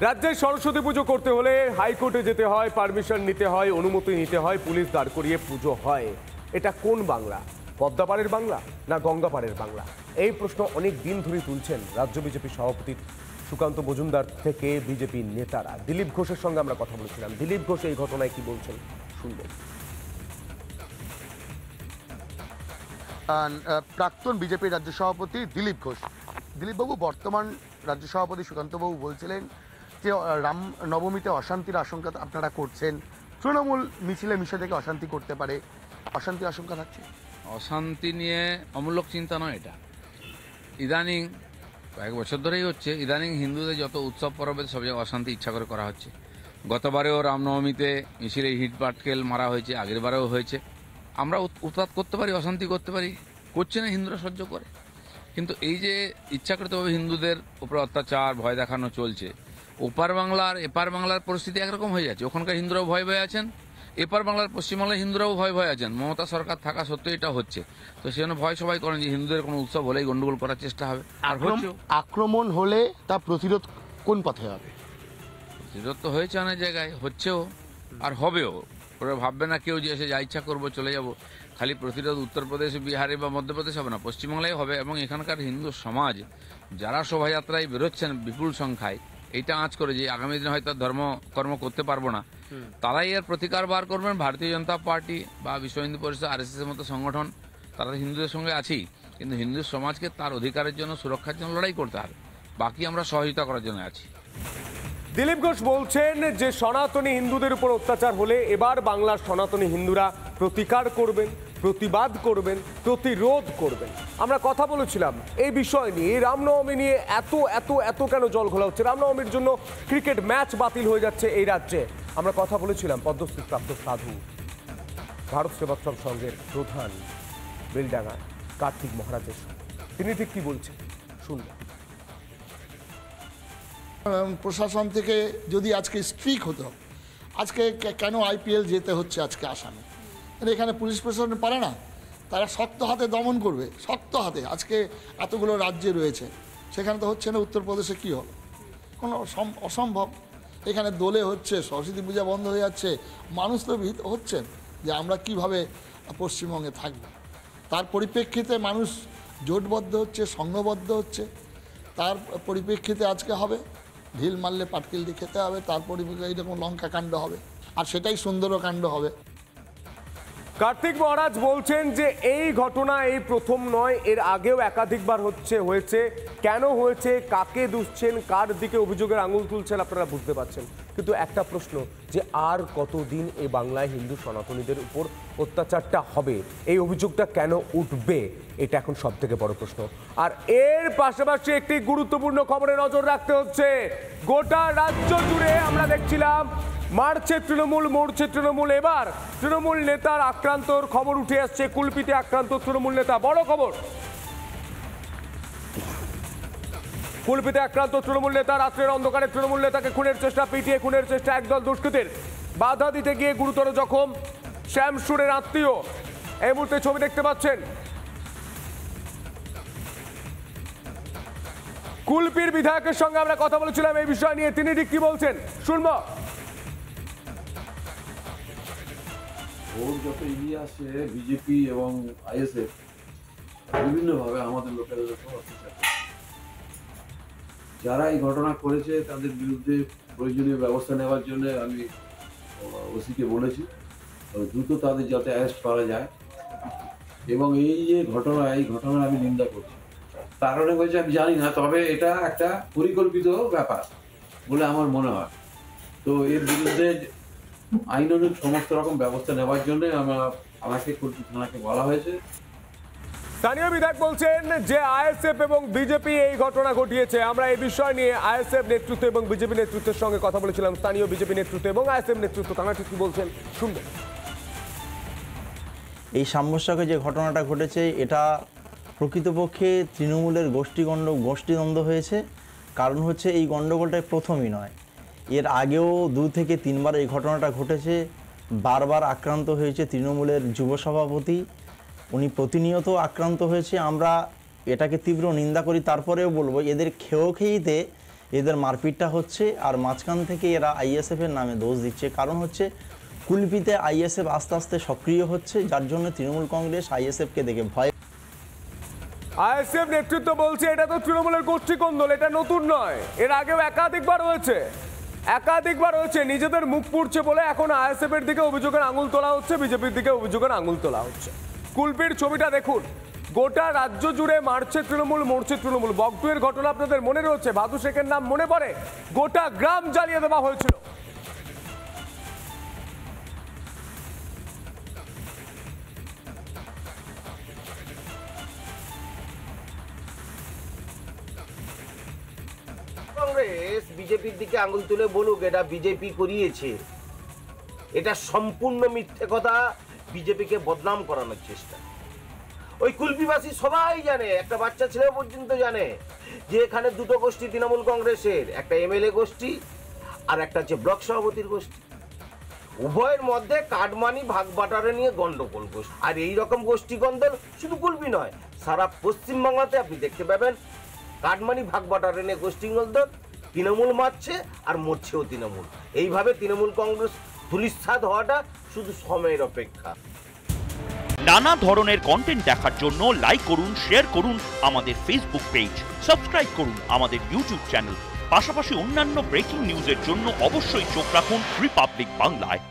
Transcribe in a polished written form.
রাজ্যে সরস্বতী পুজো করতে হলে হাইকোর্টে যেতে হয়, পারমিশন নিতে হয়, অনুমতি নিতে হয়, পুলিশ দাঁড় করিয়ে পুজো হয়। এটা কোন বাংলা? পদ্মাপাড়ের বাংলা না গঙ্গাপাড়ের বাংলা? এই প্রশ্ন অনেক দিন ধরেই তুলছেন রাজ্য বিজেপি সভাপতি সুকান্ত মজুমদার থেকে বিজেপি নেতারা। দিলীপ ঘোষের সঙ্গে আমরা কথা বলেছিলাম। দিলীপ ঘোষ এই ঘটনায় কি বলছেন শুনবেন। প্রাক্তন বিজেপি রাজ্য সভাপতি দিলীপ ঘোষ। দিলীপবাবু, বর্তমান রাজ্য সভাপতি সুকান্তবাবু বলছিলেন যে রাম নবমীতে অশান্তির আশঙ্কা আপনারা করছেন, তৃণমূল মিছিলে মিশে থেকে অশান্তি করতে পারে, অশান্তির আশঙ্কা থাকছে। অশান্তি নিয়ে অমূলক চিন্তা নয় এটা। ইদানিং কয়েক বছর ধরেই হচ্ছে, ইদানিং হিন্দুদের যত উৎসব পরবে সব জায়গায় অশান্তি ইচ্ছা করে করা হচ্ছে। গতবারেও রামনবমীতে মিছিলে হিট পাটকেল মারা হয়েছে, আগের বারেও হয়েছে। আমরা উৎপাত করতে পারি, অশান্তি করতে পারি, করছে না, হিন্দুরা সহ্য করে। কিন্তু এই যে ইচ্ছাকৃতভাবে হিন্দুদের উপরে অত্যাচার, ভয় দেখানো চলছে, ওপার বাংলার এপার বাংলার পরিস্থিতি একরকম হয়ে যাচ্ছে। ওখানকার হিন্দুরাও ভয় ভয়ে আছেন, এপার বাংলার পশ্চিমবাংলার হিন্দুরাও ভয় ভয়ে আছেন। মমতা সরকার থাকা সত্ত্বেও এটা হচ্ছে। তো সেজন্য ভয় সবাই করেন যে হিন্দুদের কোনো উৎসব হলেই গন্ডগোল করার চেষ্টা হবে। আর আক্রমণ হলে তা প্রতিরোধ কোন পথে হবে? প্রতিরোধ তো হয়েছে অনেক জায়গায়, হচ্ছেও আর হবেও। ওরা ভাববে না কেউ যে এসে যা ইচ্ছা করবো চলে যাব। খালি প্রতিরোধ উত্তরপ্রদেশ, বিহারে বা মধ্যপ্রদেশ হবে না, পশ্চিমবাংলায় হবে। এবং এখানকার হিন্দু সমাজ যারা শোভাযাত্রায় বেরোচ্ছেন বিপুল সংখ্যায়, এইটা আঁচ করে যে আগামী দিনে হয়তো ধর্মকর্ম করতে পারবো না, তারাই এর প্রতিকার বার করবেন। ভারতীয় জনতা পার্টি বা বিশ্ব হিন্দু পরিষদ, RSS এর মতো সংগঠন, তারা হিন্দুদের সঙ্গে আছেই, কিন্তু হিন্দু সমাজকে তার অধিকারের জন্য, সুরক্ষার জন্য লড়াই করতে হবে। বাকি আমরা সহযোগিতা করার জন্য আছি। দিলীপ ঘোষ বলছেন যে সনাতনী হিন্দুদের উপর অত্যাচার হলে এবার বাংলার সনাতনী হিন্দুরা প্রতিকার করবেন, প্রতিবাদ করবেন, প্রতিরোধ করবেন। আমরা কথা বলেছিলাম এই বিষয় নিয়ে। রামনবমী নিয়ে এত এত এত কেন জল ঘোলা হচ্ছে? রামনবমীর জন্য ক্রিকেট ম্যাচ বাতিল হয়ে যাচ্ছে এই রাজ্যে। আমরা কথা বলেছিলাম পদ্মশ্রী প্রাপ্ত সাধু, ভারত সেবাশ্রম সংঘের প্রধান বেলডাঙ্গা কার্তিক মহারাজের সঙ্গে। তিনি ঠিক কি বলছেন শুনবেন। প্রশাসন থেকে যদি আজকে স্ট্রিক হতো, আজকে কেন IPL যেতে হচ্ছে আজকে আসামে? এখানে পুলিশ প্রশাসন পারে না, তারা শক্ত হাতে দমন করবে, শক্ত হাতে। আজকে এতগুলো রাজ্যে রয়েছে, সেখানে তো হচ্ছে না। উত্তরপ্রদেশে কী হবে? কোনো অসম্ভব। এখানে দোলে হচ্ছে, সরস্বতী পূজা বন্ধ হয়ে যাচ্ছে, মানুষ তো ভীত হচ্ছেন যে আমরা কিভাবে পশ্চিমবঙ্গে থাকব। তার পরিপ্রেক্ষিতে মানুষ জোটবদ্ধ হচ্ছে, সংঘবদ্ধ হচ্ছে। তার পরিপ্রেক্ষিতে আজকে হবে ঢিল মারলে পাটকেল দিয়ে খেতে হবে। তার পরিপ্রেক্ষিতে এইরকম লঙ্কা কাণ্ড হবে, আর সেটাই সুন্দরকাণ্ড হবে। কার্তিক মহারাজ বলছেন যে এই ঘটনা এই প্রথম নয়, এর আগেও একাধিকবার হয়েছে। কেন হয়েছে, কাকে দুষছেন, কার দিকে অভিযোগের আঙুল তুলছেন আপনারা বুঝতে পারছেন। কিন্তু একটা প্রশ্ন, যে আর কতদিন এই বাংলায় হিন্দু সনাতনীদের উপর অত্যাচারটা হবে, এই অভিযোগটা কেন উঠবে, এটা এখন সব থেকে বড় প্রশ্ন। আর এর পাশাপাশি একটি গুরুত্বপূর্ণ খবরে নজর রাখতে হচ্ছে। গোটা রাজ্য জুড়ে আমরা দেখছিলাম মারছে তৃণমূল, মরছে তৃণমূল। এবার তৃণমূল নেতার আক্রান্তর খবর উঠে আসছে। কুলপিতে আক্রান্ত তৃণমূল নেতা, বড় খবর। কুলপিতে আক্রান্ত তৃণমূল নেতা, রাত্রের অন্ধকারে তৃণমূল নেতাকে খুনের চেষ্টা, পিটিয়ে খুনের চেষ্টা একদল দুষ্কৃতীর। বাধা দিতে গিয়ে গুরুতর জখম শ্যামসুরের আত্মীয়। এই মুহূর্তে ছবি দেখতে পাচ্ছেন। কুলপির বিধায়কের সঙ্গে আমরা কথা বলেছিলাম এই বিষয় নিয়ে, তিনি ঠিক কি বলছেন শুনবো। ওর যত এগিয়ে আসছে বিজেপি এবং ISF বিভিন্নভাবে আমাদের লোকের উপর অত্যাচার করছে। যারা এই ঘটনা করেছে তাদের বিরুদ্ধে প্রয়োজনীয় ব্যবস্থা নেওয়ার জন্য আমি ওসিকে বলেছি দ্রুত তাদের যাতে অ্যারেস্ট করা যায়। এবং এই যে ঘটনা, এই ঘটনা আমি নিন্দা করছি। কারণে হয়েছে আমি জানি না, তবে এটা একটা পরিকল্পিত ব্যাপার বলে আমার মনে হয়। তো এর বিরুদ্ধে আইনানুগ সমস্ত রকম ব্যবস্থা নেওয়ার জন্য আমাকে কুলপি থানাকে বলা হয়েছে। স্থানীয় বিধায়ক বলছেন যে ISF এবং বিজেপি এই ঘটনা ঘটিয়েছে। আমরা এই বিষয় নিয়ে ISF নেতৃত্ব এবং বিজেপি নেতৃত্বের সঙ্গে কথা বলেছিলাম। স্থানীয় বিজেপি নেতৃত্ব এবং ISF নেতৃত্ব তারা ঠিক কি বলছেন শুনবেন। এই সাম্যসাকে যে ঘটনাটা ঘটেছে, এটা প্রকৃতপক্ষে তৃণমূলের গোষ্ঠীদ্বন্দ্ব হয়েছে। কারণ হচ্ছে এই গণ্ডগোলটা প্রথমই নয়, এর আগেও 2 থেকে 3 বার এই ঘটনাটা ঘটেছে। বারবার আক্রান্ত হয়েছে তৃণমূলের যুব সভাপতি, উনি প্রতিনিয়ত আক্রান্ত হয়েছে। আমরা এটাকে তীব্র নিন্দা করি। তারপরেও বলবো, এদের খেয়েতে এদের মারপিটটা হচ্ছে, আর মাঝখান থেকে এরা আইএসএফ এর নামে দোষ দিচ্ছে। কারণ হচ্ছে কুলপিতে আইএসএফ আস্তে আস্তে সক্রিয় হচ্ছে, যার জন্য তৃণমূল কংগ্রেস আইএসএফকে দেখে ভয়। আইএসএফ নেতৃত্ব বলছে এটা তো তৃণমূলের গোষ্ঠী কোন্দল, এটা নতুন নয়, এর আগেও একাধিকবার হয়েছে, নিজেদের মুখ পুড়ছে বলে এখন আইএসএফ এর দিকে অভিযোগের আঙুল তোলা হচ্ছে, বিজেপির দিকে অভিযোগের আঙুল তোলা হচ্ছে। কুলপির ছবিটা দেখুন, গোটা রাজ্য জুড়ে মারছে তৃণমূল, মরছে তৃণমূল। বগটুয়ের ঘটনা আপনাদের মনে রয়েছে, ভাদু শেখের নাম মনে পড়ে, গোটা গ্রাম জ্বালিয়ে দেওয়া হয়েছিল। কংগ্রেস বিজেপির দিকে আঙুল তুলে বলুক এটা বিজেপি করিয়েছে, এটা সম্পূর্ণ মিথ্যে কথা, বিজেপিকে বদনাম করানোর চেষ্টা। ওই কুলপিবাসী সবাই জানে, একটা বাচ্চা ছেলেও পর্যন্ত জানে যে এখানে দুটো গোষ্ঠী তৃণমূল কংগ্রেসের, একটা এমএলএ গোষ্ঠী আর একটা হচ্ছে ব্লক সভাপতির গোষ্ঠী। উভয়ের মধ্যে কাটমানি ভাগ বাটারে নিয়ে গন্ডগোল গোষ্ঠী। আর এই রকম গোষ্ঠী গন্ডল শুধু কুলপি নয়, সারা পশ্চিমবাংলাতে আপনি দেখতে পাবেন কাটমানি ভাগ বাটারে নিয়ে গোষ্ঠী গন্ডল। তৃণমূল মারছে আর মরছেও তৃণমূল। এইভাবে তৃণমূল কংগ্রেস ধূলিসাৎ হওয়াটা শুধু সময়ের অপেক্ষা। নানা ধরনের কন্টেন্ট দেখার জন্য লাইক করুন, শেয়ার করুন আমাদের ফেসবুক পেজ, সাবস্ক্রাইব করুন আমাদের ইউটিউব চ্যানেল। পাশাপাশি অন্যান্য ব্রেকিং নিউজের জন্য অবশ্যই চোখ রাখুন রিপাবলিক বাংলায়।